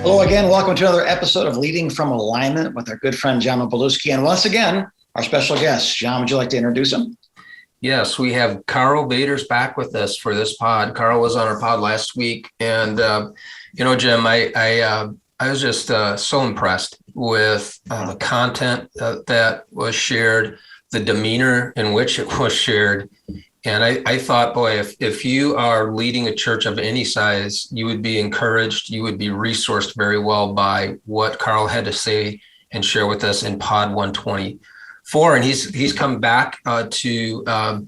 Hello again. Welcome to another episode of Leading from Alignment with our good friend, John Mapaluski. And once again, our special guest. John, would you like to introduce him? Yes, we have Karl Vaters back with us for this pod. Karl was on our pod last week. And, Jim, I was just so impressed with the content that was shared, the demeanor in which it was shared. And I thought, boy, if you are leading a church of any size, you would be encouraged, you would be resourced very well by what Karl had to say and share with us in Pod 124. And he's come back to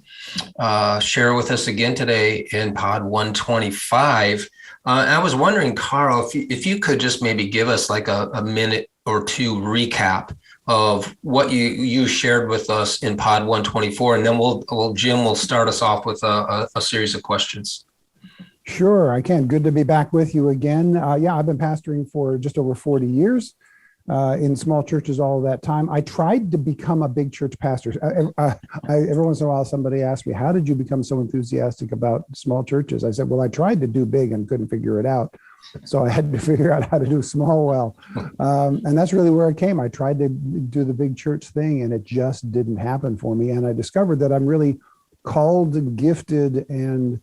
share with us again today in Pod 125. I was wondering, Karl, if you could just maybe give us like a minute or two recap of what you shared with us in Pod 124, and then Jim will start us off with a series of questions. Sure, I can. Good to be back with you again. I've been pastoring for just over 40 years in small churches all of that time. I tried to become a big church pastor. Every once in a while, somebody asks me, how did you become so enthusiastic about small churches? I said, well, I tried to do big and couldn't figure it out. So I had to figure out how to do small well. And that's really where it came. I tried to do the big church thing and it just didn't happen for me. And I discovered that I'm really called, gifted, and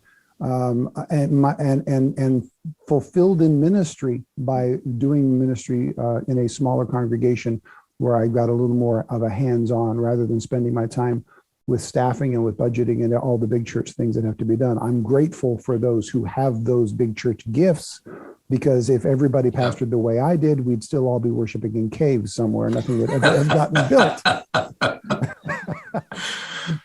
fulfilled in ministry by doing ministry in a smaller congregation where I got a little more of a hands-on rather than spending my time with staffing and with budgeting and all the big church things that have to be done. I'm grateful for those who have those big church gifts, because if everybody pastored the way I did, we'd still all be worshiping in caves somewhere. Nothing would ever have gotten built.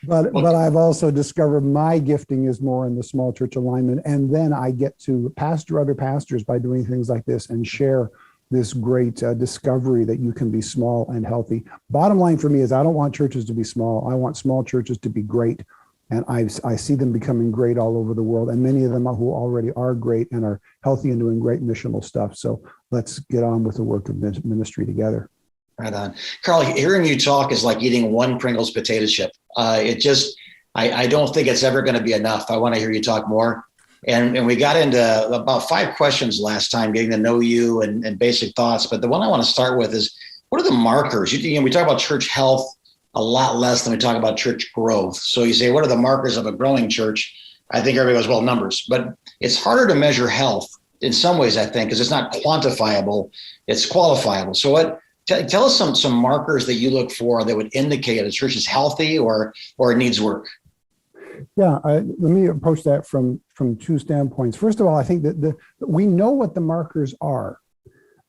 But I've also discovered my gifting is more in the small church alignment. And then I get to pastor other pastors by doing things like this and share this great discovery that you can be small and healthy. Bottom line for me is I don't want churches to be small. I want small churches to be great. And I see them becoming great all over the world. And many of them who already are great and are healthy and doing great missional stuff. So let's get on with the work of ministry together. Right on. Karl, hearing you talk is like eating one Pringles potato chip. I don't think it's ever going to be enough. I want to hear you talk more. And we got into about 5 questions last time, getting to know you and basic thoughts. But the one I want to start with is, what are the markers? We talk about church health a lot less than we talk about church growth. So you say, what are the markers of a growing church? I think everybody goes, well, numbers. But it's harder to measure health in some ways, I think, because it's not quantifiable, it's qualifiable. So tell us some markers that you look for that would indicate a church is healthy or it needs work. Yeah, let me approach that from 2 standpoints. First of all, I think that we know what the markers are.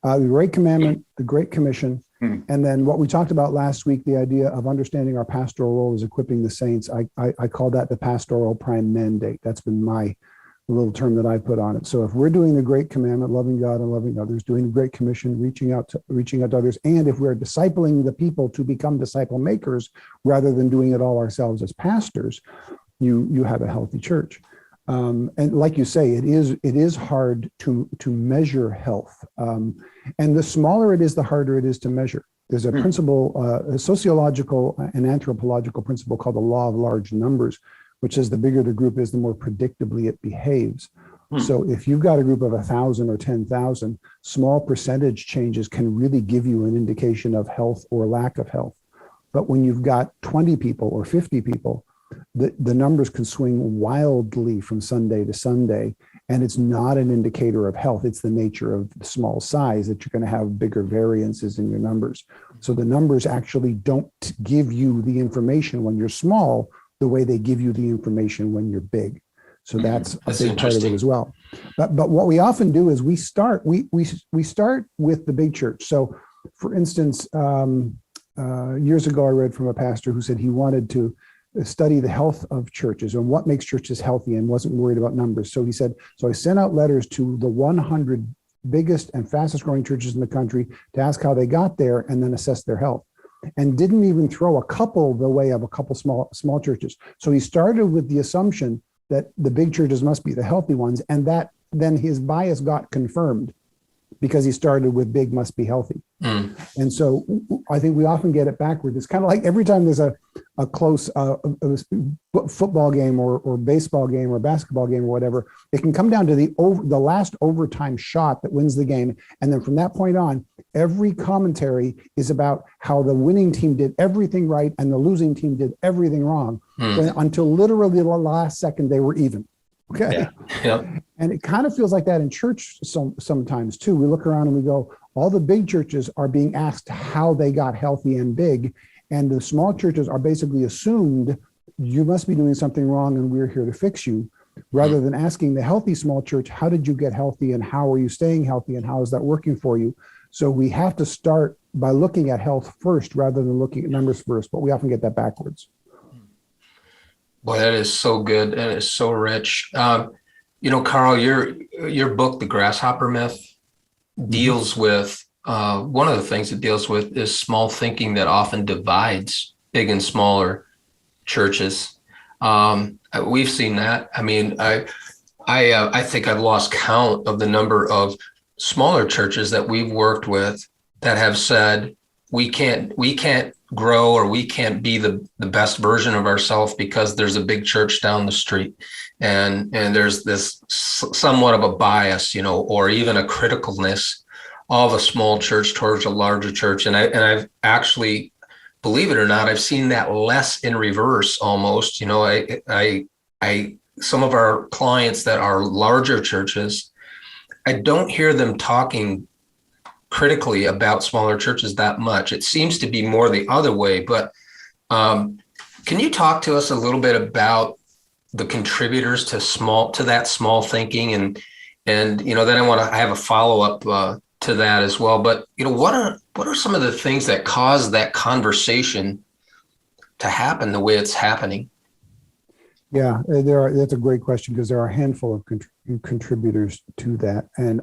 The Great Commandment, the Great Commission, and then what we talked about last week, the idea of understanding our pastoral role is equipping the saints. I call that the pastoral prime mandate. That's been my little term that I put on it. So if we're doing the Great Commandment, loving God and loving others, doing the Great Commission, reaching out to others, and if we're discipling the people to become disciple makers rather than doing it all ourselves as pastors, you have a healthy church. And like you say, it is hard to measure health. And the smaller it is, the harder it is to measure. There's a principle, a sociological and anthropological principle called the law of large numbers, which says the bigger the group is, the more predictably it behaves. So if you've got a group of 1,000 or 10,000, small percentage changes can really give you an indication of health or lack of health. But when you've got 20 people or 50 people, the numbers can swing wildly from Sunday to Sunday, and it's not an indicator of health. It's the nature of the small size that you're going to have bigger variances in your numbers. So the numbers actually don't give you the information when you're small the way they give you the information when you're big. So that's a big part of it as well. But what we often do is we start with the big church. So for instance, years ago, I read from a pastor who said he wanted to study the health of churches and what makes churches healthy and wasn't worried about numbers. So he said, so I sent out letters to the 100 biggest and fastest growing churches in the country to ask how they got there and then assess their health, and didn't even throw a couple the way of a couple small churches. So he started with the assumption that the big churches must be the healthy ones, and that then his bias got confirmed because he started with big must be healthy. And so I think we often get it backward. It's kind of like every time there's a a close football game or baseball game or basketball game or whatever. It can come down to the last overtime shot that wins the game. And then from that point on, every commentary is about how the winning team did everything right and the losing team did everything wrong until literally the last second they were even. Okay. Yeah. And it kind of feels like that in church sometimes too. We look around and we go, all the big churches are being asked how they got healthy and big. And the small churches are basically assumed you must be doing something wrong and we're here to fix you, rather than asking the healthy small church, how did you get healthy and how are you staying healthy and how is that working for you? So we have to start by looking at health first rather than looking at numbers first, but we often get that backwards. Boy, that is so good. That is so rich. Karl, your book, The Grasshopper Myth, deals with one of the things it deals with is small thinking that often divides big and smaller churches. We've seen that. I mean, I think I've lost count of the number of smaller churches that we've worked with that have said we can't grow or we can't be the best version of ourselves because there's a big church down the street, and there's this somewhat of a bias, or even a criticalness of a small church towards a larger church. And I've actually, believe it or not, I've seen that less in reverse almost. I some of our clients that are larger churches, I don't hear them talking critically about smaller churches that much. It seems to be more the other way. But can you talk to us a little bit about the contributors to that small thinking? And then I have a follow-up to that as well. But what are some of the things that cause that conversation to happen the way it's happening? Yeah, that's a great question, because there are a handful of contributors to that. And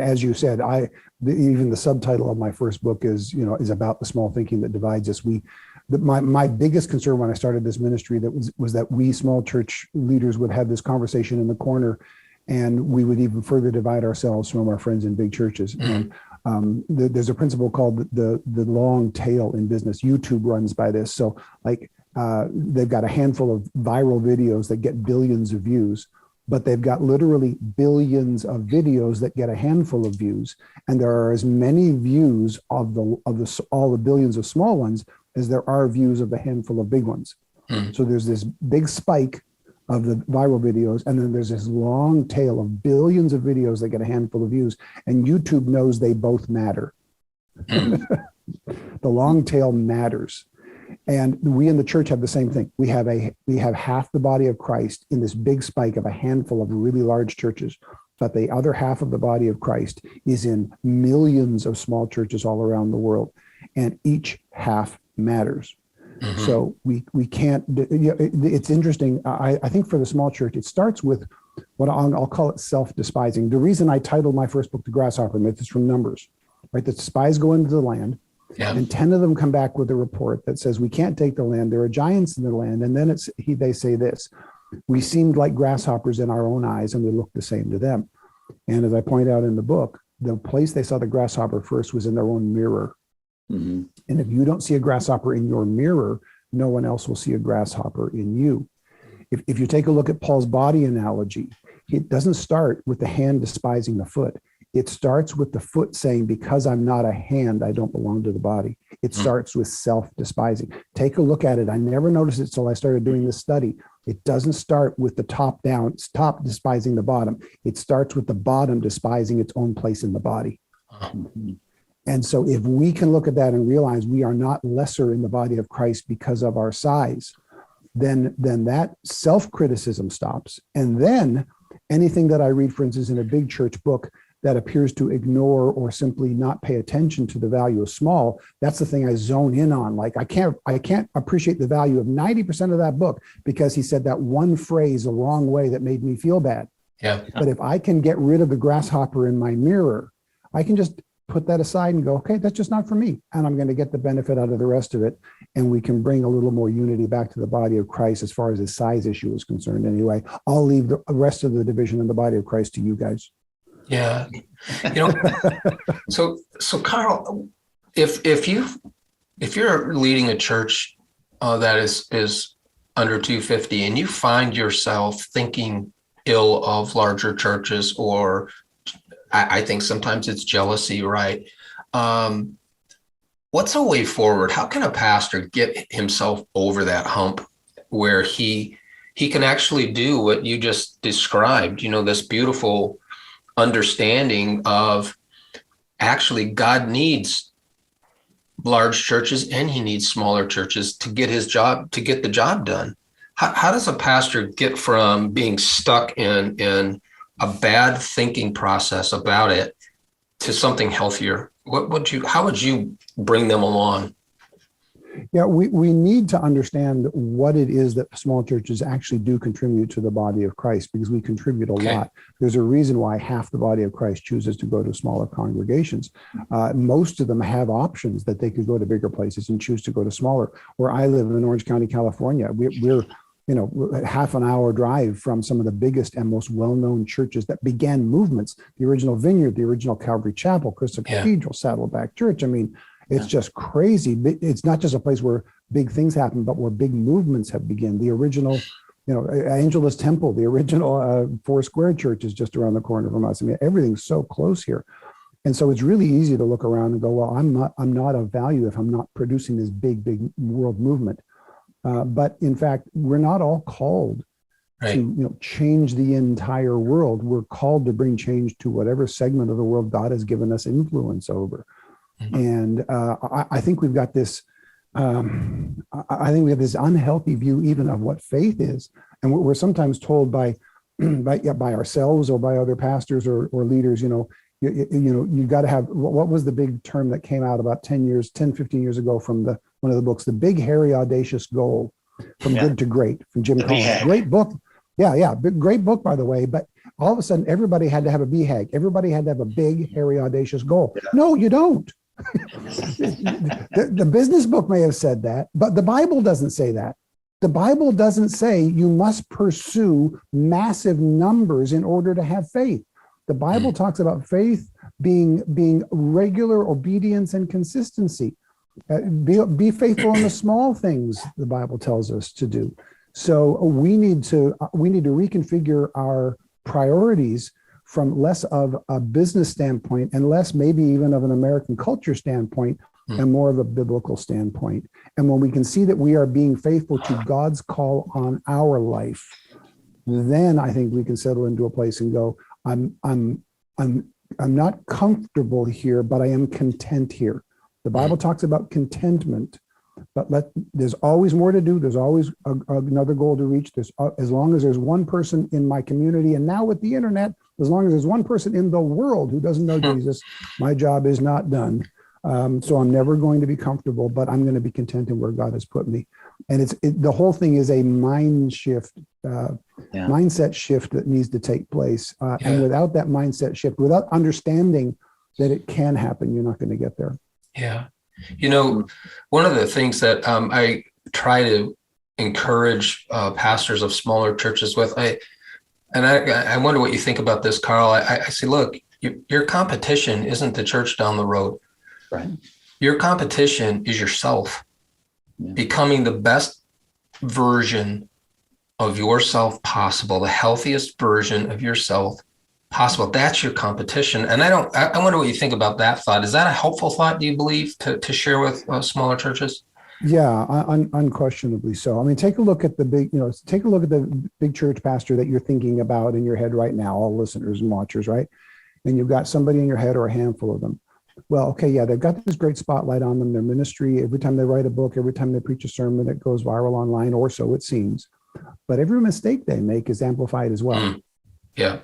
as you said, even the subtitle of my first book is about the small thinking that divides us. My biggest concern when I started this ministry was that we small church leaders would have this conversation in the corner, and we would even further divide ourselves from our friends in big churches. Mm-hmm. And there's a principle called the long tail in business. YouTube runs by this. So they've got a handful of viral videos that get billions of views, but they've got literally billions of videos that get a handful of views. And there are as many views of all the billions of small ones as there are views of the handful of big ones. Mm. So there's this big spike of the viral videos, and then there's this long tail of billions of videos that get a handful of views, and YouTube knows they both matter. Mm. The long tail matters. And we in the church have the same thing. We have half the body of Christ in this big spike of a handful of really large churches, but the other half of the body of Christ is in millions of small churches all around the world, and each half matters. Mm-hmm. So we can't. It's interesting. I think for the small church, it starts with what I'll call it self-despising. The reason I titled my first book "The Grasshopper Myth" is from Numbers, right? The spies go into the land. Yeah. And 10 of them come back with a report that says, we can't take the land. There are giants in the land. And then they say this: we seemed like grasshoppers in our own eyes, and we looked the same to them. And as I point out in the book, the place they saw the grasshopper first was in their own mirror. Mm-hmm. And if you don't see a grasshopper in your mirror, no one else will see a grasshopper in you. If you take a look at Paul's body analogy, it doesn't start with the hand despising the foot. It starts with the foot saying, because I'm not a hand, I don't belong to the body. It starts with self-despising. Take a look at it. I never noticed it till I started doing this study. It doesn't start with the top despising the bottom. It starts with the bottom despising its own place in the body. Mm-hmm. And so if we can look at that and realize we are not lesser in the body of Christ because of our size, then that self-criticism stops. And then anything that I read, for instance, in a big church book that appears to ignore or simply not pay attention to the value of small, that's the thing I zone in on. Like I can't appreciate the value of 90% of that book because he said that one phrase the wrong way that made me feel bad. Yeah. But if I can get rid of the grasshopper in my mirror, I can just put that aside and go, okay, that's just not for me. And I'm going to get the benefit out of the rest of it. And we can bring a little more unity back to the body of Christ as far as the size issue is concerned. Anyway, I'll leave the rest of the division in the body of Christ to you guys. Yeah. So Karl, if you're leading a church that is under 250, and you find yourself thinking ill of larger churches, or I think sometimes it's jealousy, right? What's a way forward? How can a pastor get himself over that hump where he can actually do what you just described, this beautiful understanding of actually God needs large churches and he needs smaller churches to get the job done. How does a pastor get from being stuck in a bad thinking process about it to something healthier? How would you bring them along? Yeah, we need to understand what it is that small churches actually do contribute to the body of Christ, because we contribute a lot. There's a reason why half the body of Christ chooses to go to smaller congregations. Most of them have options that they could go to bigger places and choose to go to smaller. Where I live in Orange County, California, we're half an hour drive from some of the biggest and most well-known churches that began movements: the original Vineyard, the original Calvary Chapel, Crystal Cathedral, Saddleback Church. I mean, it's just crazy. It's not just a place where big things happen, but where big movements have begun. The original, Angelus Temple, the original Four Square Church is just around the corner from us. I mean, everything's so close here. And so it's really easy to look around and go, well, I'm not of value if I'm not producing this big world movement. But in fact, we're not all called to change the entire world. We're called to bring change to whatever segment of the world God has given us influence over. And I think we've got this. I think we have this unhealthy view even of what faith is, and we're sometimes told by ourselves or by other pastors or leaders. You got to have, what was the big term that came out about 10, 15 years ago from one of the books, The Big Hairy Audacious Goal, From Good to Great, from Jim Collins. Great book. Yeah. Great book, by the way. But all of a sudden, everybody had to have a BHAG. Everybody had to have a big, hairy, audacious goal. Yeah. No, you don't. The business book may have said that, but the Bible doesn't say that. The Bible doesn't say you must pursue massive numbers in order to have faith. The Bible talks about faith being regular obedience and consistency. Be faithful in the small things, the Bible tells us to do. So we need to reconfigure our priorities from less of a business standpoint and less maybe even of an American culture standpoint and more of a biblical standpoint. And when we can see that we are being faithful to God's call on our life, then I think we can settle into a place and go, I'm not comfortable here, but I am content here. The Bible talks about contentment, but there's always more to do. There's always another goal to reach. As long as there's one person in my community, and now with the internet, as long as there's one person in the world who doesn't know Jesus, my job is not done. So I'm never going to be comfortable, but I'm going to be content in where God has put me. And the whole thing is a mindset shift that needs to take place. And without that mindset shift, without understanding that it can happen, you're not going to get there. Yeah. One of the things that I try to encourage pastors of smaller churches with, I wonder what you think about this, Karl. I say, look, your competition isn't the church down the road. Right. Your competition is yourself, becoming the best version of yourself possible, the healthiest version of yourself possible. That's your competition. And I wonder what you think about that thought. Is that a helpful thought, do you believe, to share with smaller churches? Yeah, unquestionably so. I mean, take a look at the big church pastor that you're thinking about in your head right now, all listeners and watchers, right? And you've got somebody in your head or a handful of them. Well, okay, yeah, they've got this great spotlight on them, their ministry. Every time they write a book, every time they preach a sermon, it goes viral online, or so it seems. But every mistake they make is amplified as well. Yeah.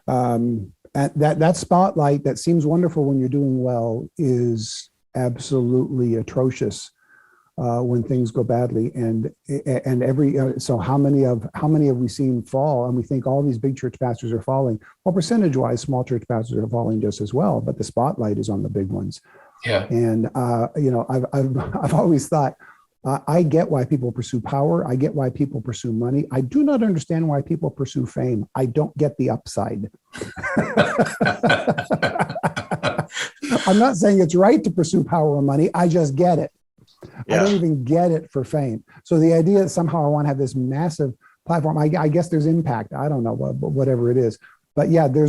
And that spotlight that seems wonderful when you're doing well is absolutely atrocious when things go badly. And so how many have we seen fall? And we think all these big church pastors are falling. Well, percentage-wise, small church pastors are falling just as well, but the spotlight is on the big ones. Yeah. And I've always thought, I get why people pursue power. I get why people pursue money. I do not understand why people pursue fame. I don't get the upside. I'm not saying it's right to pursue power or money. I just get it. I don't even get it for fame. So the idea that somehow I want to have this massive platform, I guess there's impact. I don't know, whatever it is. But yeah, there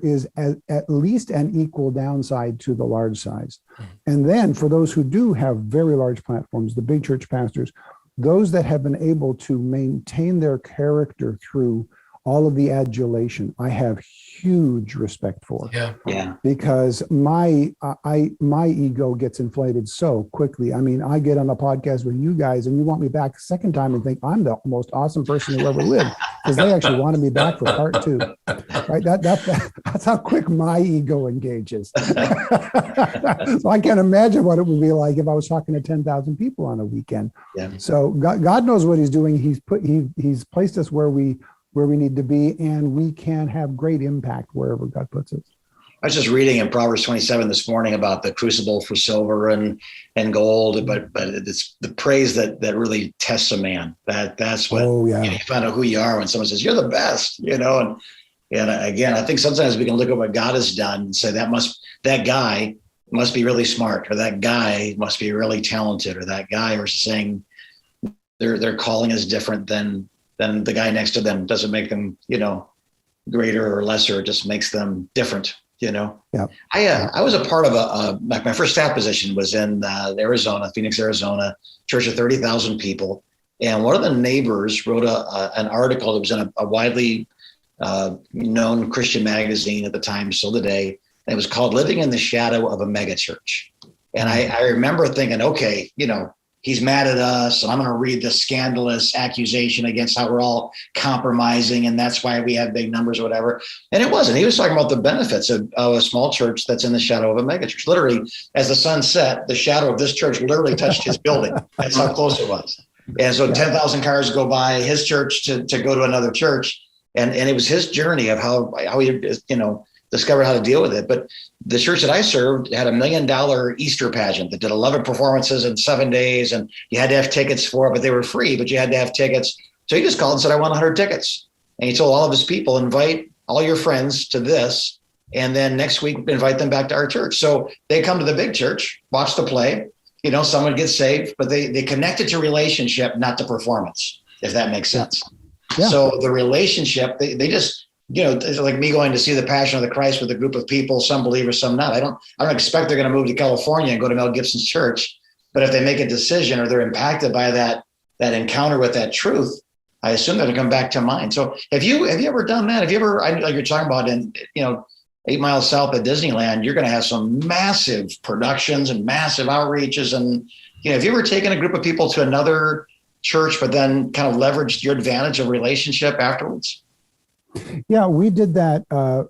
is at least an equal downside to the large size. And then for those who do have very large platforms, the big church pastors, those that have been able to maintain their character through all of the adulation, I have huge respect for. Yeah. Because my ego gets inflated so quickly. I mean, I get on a podcast with you guys and you want me back a second time and think I'm the most awesome person who ever lived because they actually wanted me back for part 2. Right? That's how quick my ego engages. So I can't imagine what it would be like if I was talking to 10,000 people on a weekend. Yeah. So God knows what he's doing. He's placed us where we need to be, and we can have great impact wherever God puts us. I was just reading in Proverbs 27 this morning about the crucible for silver and gold, but it's the praise that really tests a man. That's what you find out who you are when someone says you're the best, and again, I think sometimes we can look at what God has done and say that guy must be really smart, or that guy must be really talented, or that guy, or saying their calling is different than the guy next to them. Doesn't make them, greater or lesser. It just makes them different, Yeah. I was a part of my first staff position was in Arizona, Phoenix, Arizona, church of 30,000 people. And one of the neighbors wrote an article that was in a widely known Christian magazine at the time, still today. And it was called Living in the Shadow of a Megachurch. And I remember thinking, okay, he's mad at us, and I'm going to read the scandalous accusation against how we're all compromising, and that's why we have big numbers or whatever. And it wasn't. He was talking about the benefits of a small church that's in the shadow of a megachurch. Literally, as the sun set, the shadow of this church literally touched his building. That's how close it was. And so 10,000 cars go by his church to go to another church. And it was his journey of how he, discovered how to deal with it. But the church that I served had $1 million Easter pageant that did 11 performances in 7 days. And you had to have tickets for it, but they were free, but you had to have tickets. So he just called and said, I want 100 tickets. And he told all of his people, invite all your friends to this. And then next week, invite them back to our church. So they come to the big church, watch the play, someone gets saved, but they connected to relationship, not to performance, if that makes sense. Yeah. So the relationship, they just, it's like me going to see the Passion of the Christ with a group of people, some believers, some not. I don't expect they're going to move to California and go to Mel Gibson's church. But if they make a decision or they're impacted by that encounter with that truth, I assume they're going to come back to mine. So have you ever done that? Have you ever, like you're talking about in, 8 miles south of Disneyland, you're going to have some massive productions and massive outreaches. And, have you ever taken a group of people to another church, but then kind of leveraged your advantage of relationship afterwards? Yeah, we did that.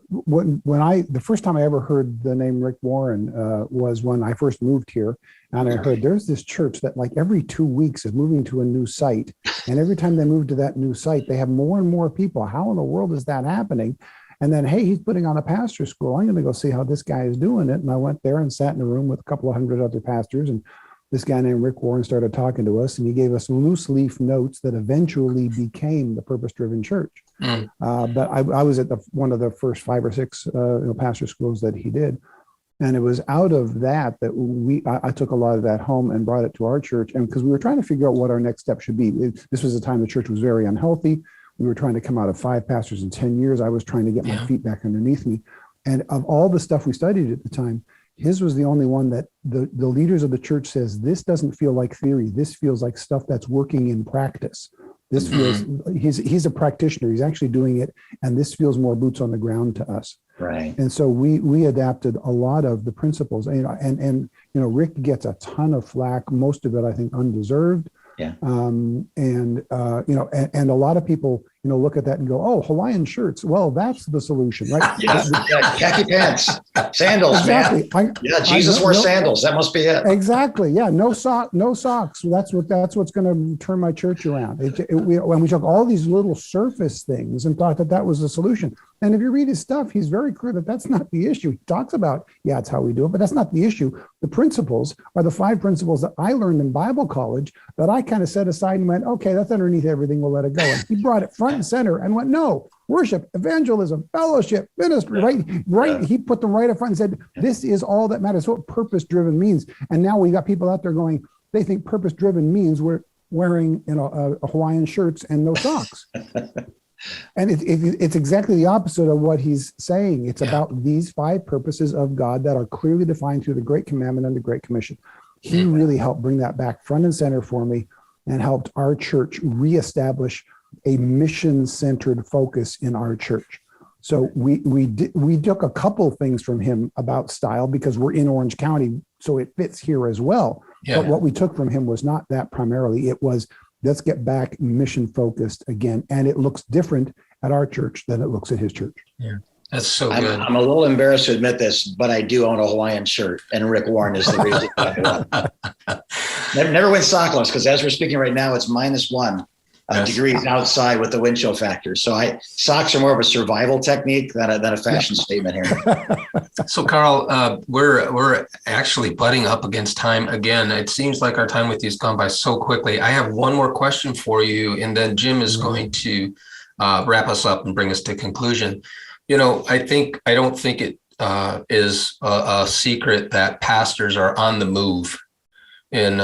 When the first time I ever heard the name Rick Warren was when I first moved here, and I heard there's this church that like every 2 weeks is moving to a new site, and every time they move to that new site, they have more and more people. How in the world is that happening? And then, hey, he's putting on a pastor school. I'm going to go see how this guy is doing it. And I went there and sat in a room with a couple of hundred other pastors, and this guy named Rick Warren started talking to us, and he gave us loose leaf notes that eventually became the Purpose-Driven Church. But I was at one of the first 5 or 6 pastor schools that he did. And it was out of that I took a lot of that home and brought it to our church. And because we were trying to figure out what our next step should be. This was a time the church was very unhealthy. We were trying to come out of 5 pastors in 10 years. I was trying to get my feet back underneath me. And of all the stuff we studied at the time, his was the only one that the leaders of the church says, this doesn't feel like theory. This feels like stuff that's working in practice. This feels, he's a practitioner. He's actually doing it. And this feels more boots on the ground to us. Right. And so we adapted a lot of the principles, and Rick gets a ton of flack, most of it, I think, undeserved. Yeah. And a lot of people, look at that and go, oh, Hawaiian shirts. Well, that's the solution, right? Yeah. Khaki pants, sandals, exactly. man. Jesus wore sandals. That must be it. Exactly. Yeah. No socks. That's what's going to turn my church around. When we took all these little surface things and thought that was the solution. And if you read his stuff, he's very clear that that's not the issue. He talks about, it's how we do it, but that's not the issue. The principles are the 5 principles that I learned in Bible college that I kind of set aside and went, okay, that's underneath everything. We'll let it go. And he brought it front and center and went, no, worship, evangelism, fellowship, ministry, right. He put them right up front and said, this is all that matters. What purpose-driven means. And now we got people out there going, They think purpose driven means we're wearing, a Hawaiian shirts and no socks. And it's exactly the opposite of what he's saying. It's about these 5 purposes of God that are clearly defined through the Great Commandment and the Great Commission. He really helped bring that back front and center for me and helped our church reestablish a mission-centered focus in our church. So we took a couple things from him about style because we're in Orange County, so it fits here as well. Yeah. But what we took from him was not that primarily. It was, let's get back mission focused again. And it looks different at our church than it looks at his church. Yeah, that's so good. I'm a little embarrassed to admit this, but I do own a Hawaiian shirt, and Rick Warren is the reason. Never went sockless, because as we're speaking right now, it's -1 degrees outside with the wind chill factor. So socks are more of a survival technique than a fashion statement here. So Karl, we're actually butting up against time again. It seems like our time with you has gone by so quickly. I have one more question for you, and then Jim is going to wrap us up and bring us to conclusion. I don't think it is a secret that pastors are on the move in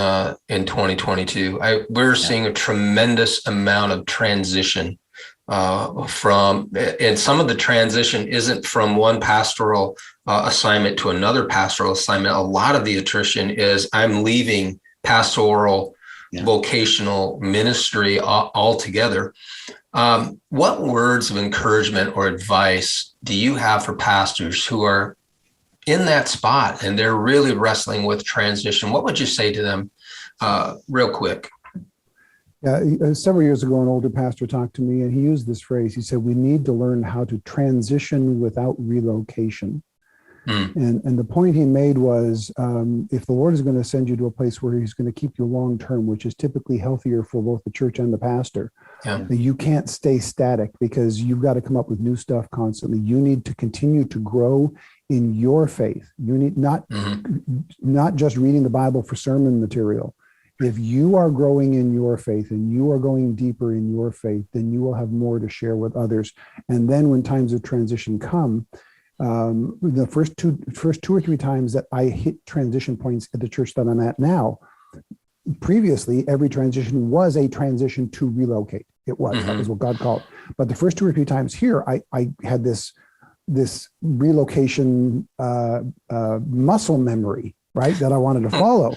2022. We're seeing a tremendous amount of transition and some of the transition isn't from one pastoral assignment to another pastoral assignment. A lot of the attrition is I'm leaving pastoral vocational ministry altogether. What words of encouragement or advice do you have for pastors who are in that spot and they're really wrestling with transition? What would you say to them real quick? Yeah, several years ago, an older pastor talked to me and he used this phrase. He said, we need to learn how to transition without relocation. And the point he made was, if the Lord is going to send you to a place where he's going to keep you long term, which is typically healthier for both the church and the pastor, you can't stay static because you've got to come up with new stuff constantly. You need to continue to grow in your faith. You need not just reading the Bible for sermon material. If you are growing in your faith and you are going deeper in your faith, then you will have more to share with others. And then when times of transition come, the first two or three times that I hit transition points at the church that I'm at now, previously, every transition was a transition to relocate. It was, that was what God called. But the first two or three times here, I had this relocation muscle memory, right, that I wanted to follow.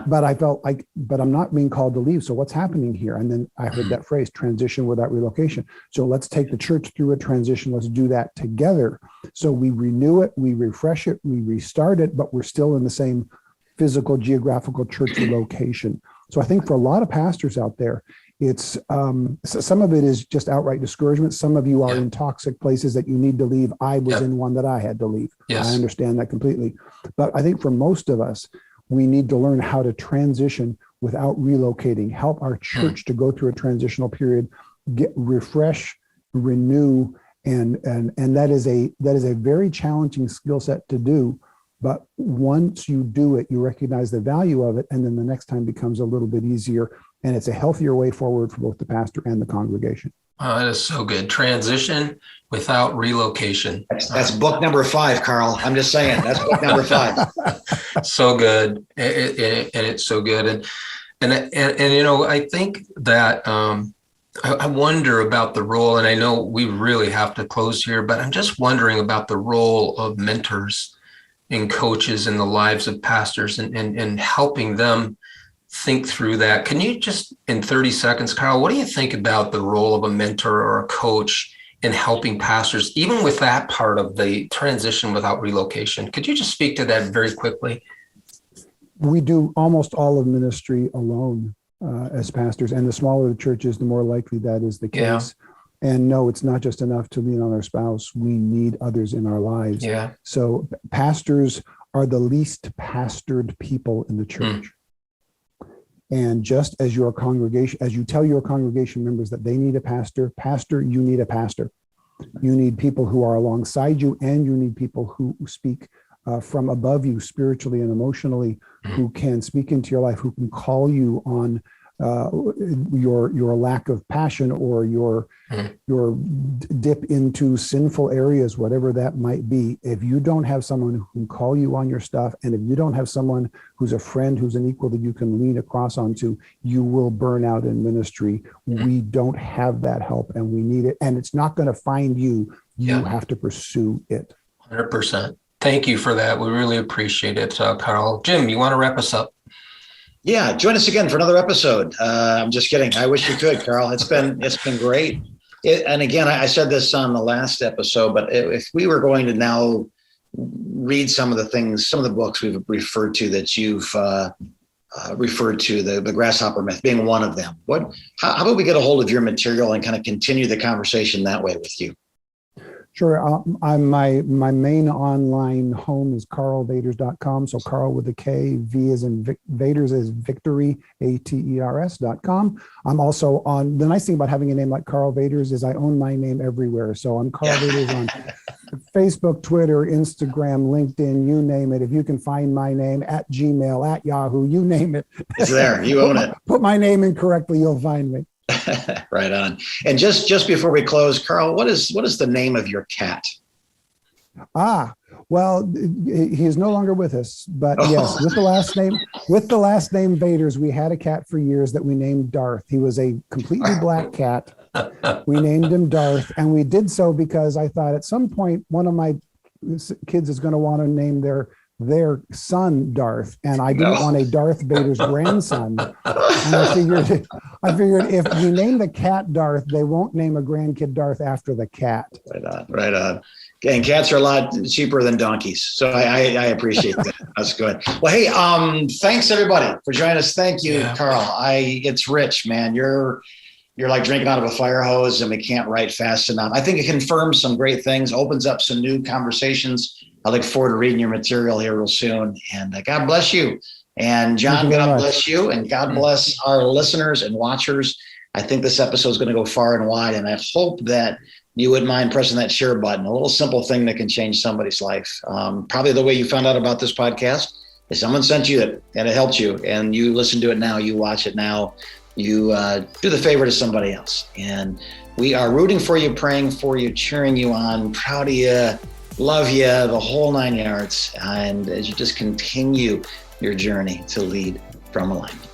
But I felt like, but I'm not being called to leave. So what's happening here? And then I heard that phrase, transition without relocation. So let's take the church through a transition. Let's do that together. So we renew it, we refresh it, we restart it, but we're still in the same physical, geographical church location. So I think for a lot of pastors out there, it's some of it is just outright discouragement. Some of you are in toxic places that you need to leave. I was in one that I had to leave. I understand that completely. But I think for most of us, we need to learn how to transition without relocating, help our church to go through a transitional period, refresh, renew, and that is a very challenging skill set to do. But once you do it, you recognize the value of it, and then the next time becomes a little bit easier. And it's a healthier way forward for both the pastor and the congregation. Oh, that is so good. Transition without relocation. That's book number 5, Karl. I'm just saying, that's book number 5. So good. And it's so good. And I think that I wonder about the role, and I know we really have to close here, but I'm just wondering about the role of mentors and coaches in the lives of pastors and helping them think through that. Can you just, in 30 seconds, Karl, what do you think about the role of a mentor or a coach in helping pastors, even with that part of the transition without relocation? Could you just speak to that very quickly? We do almost all of ministry alone as pastors, and the smaller the church is, the more likely that is the case. And no, it's not just enough to lean on our spouse. We need others in our lives. So pastors are the least pastored people in the church. And just as your congregation, as you tell your congregation members that they need a pastor, you need a pastor. You need people who are alongside you, and you need people who speak from above you spiritually and emotionally, who can speak into your life, who can call you on your lack of passion or your dip into sinful areas, whatever that might be. If you don't have someone who can call you on your stuff, and if you don't have someone who's a friend, who's an equal that you can lean across onto, you will burn out in ministry. We don't have that help, and we need it. And it's not going to find you. You have to pursue it. 100%. Thank you for that. We really appreciate it, Karl. Jim, you want to wrap us up? Yeah, join us again for another episode. I'm just kidding. I wish you could, Karl. It's been great. And again, I said this on the last episode, but if we were going to now read some of the books we've referred to that you've referred to, the Grasshopper Myth being one of them, how about we get a hold of your material and kind of continue the conversation that way with you? Sure. My main online home is karlvaters.com. So Karl with a K, V as in Vaters is victory, ATERS.com. I'm also on, the nice thing about having a name like Karl Vaters is I own my name everywhere. So I'm Karl Vaters on Facebook, Twitter, Instagram, LinkedIn, you name it. If you can find my name at Gmail, at Yahoo, you name it. It's there. You own it. Put my name in correctly, you'll find me. Right on. And just before we close, Karl, what is the name of your cat? Well, he is no longer with us, but yes, with the last name Vaters, we had a cat for years that we named Darth. He was a completely black cat. We named him Darth, and we did so because I thought at some point one of my kids is going to want to name their son Darth, and I didn't want a Darth Vader's grandson. And I figured if we name the cat Darth, they won't name a grandkid Darth after the cat. Right on. And cats are a lot cheaper than donkeys, so I appreciate that. That's good. Well, hey, thanks everybody for joining us. Thank you, Karl. It's rich, man. You're like drinking out of a fire hose, and we can't write fast enough. I think it confirms some great things, opens up some new conversations. I look forward to reading your material here real soon. And God bless you. And John, God bless you. And God bless our listeners and watchers. I think this episode is going to go far and wide. And I hope that you wouldn't mind pressing that share button, a little simple thing that can change somebody's life. Probably the way you found out about this podcast is someone sent you it and it helped you. And you listen to it now, you watch it now, you do the favor to somebody else. And we are rooting for you, praying for you, cheering you on, proud of you. Love you, the whole 9 yards. And as you just continue your journey to lead from alignment.